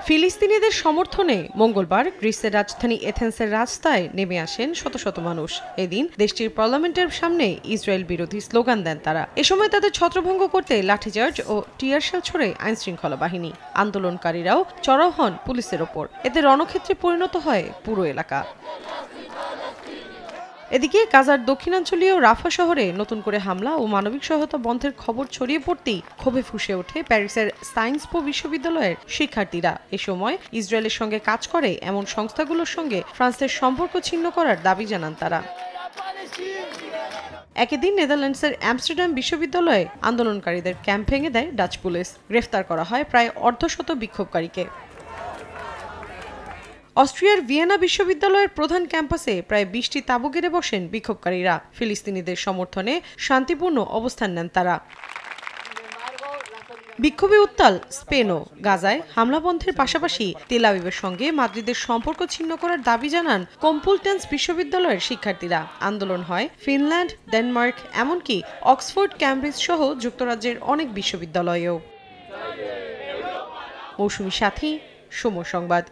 ফিলিস্তিনিদের সমর্থনে মঙ্গলবার গ্রিসের রাজধানী এথেন্সের রাস্তায় নেমে আসেন শত শত মানুষ। এদিন দেশটির পার্লামেন্টের সামনে ইসরায়েল বিরোধী স্লোগান দেন তারা। এ সময় তাদের ছত্রভঙ্গ করতে লাঠিচার্জ ও টিয়ারশেল ছোড়ে আইনশৃঙ্খলা বাহিনী। আন্দোলনকারীরাও চড়াও হন পুলিশের ওপর। এতে রণক্ষেত্রে পরিণত হয় পুরো এলাকা। এদিকে গাজার দক্ষিণাঞ্চলীয় রাফা শহরে নতুন করে হামলা ও মানবিক সহায়তা বন্ধের খবর ছড়িয়ে পড়তেই ক্ষোভে ফুঁসে ওঠে প্যারিসের সায়েন্স পো বিশ্ববিদ্যালয়ের শিক্ষার্থীরা। এ সময় ইসরায়েলের সঙ্গে কাজ করে এমন সংস্থাগুলোর সঙ্গে ফ্রান্সের সম্পর্ক ছিন্ন করার দাবি জানান তারা। একই দিন নেদারল্যান্ডসের আমস্টারডাম বিশ্ববিদ্যালয়ে আন্দোলনকারীদের ক্যাম্প ভেঙে দেয় ডাচ পুলিশ। গ্রেফতার করা হয় প্রায় অর্ধশত বিক্ষোভকারীকে। অস্ট্রিয়ার ভিয়েনা বিশ্ববিদ্যালয়ের প্রধান ক্যাম্পাসে প্রায় ২০টি তাঁবু গেড়ে বসেন বিক্ষোভকারীরা। ফিলিস্তিনিদের সমর্থনে শান্তিপূর্ণ অবস্থান নেন তারা। বিক্ষোভে উত্তাল স্পেনও। গাজায় হামলা বন্ধের পাশাপাশি তেল আবিবের সঙ্গে মাদ্রিদের সম্পর্ক ছিন্ন করার দাবি জানান কম্পুলটেন্স বিশ্ববিদ্যালয়ের শিক্ষার্থীরা। আন্দোলন হয় ফিনল্যান্ড, ডেনমার্ক, এমনকি অক্সফোর্ড, ক্যামব্রিজ সহ যুক্তরাজ্যের অনেক বিশ্ববিদ্যালয়েও। মৌসুমী সাথী, সময় সংবাদ।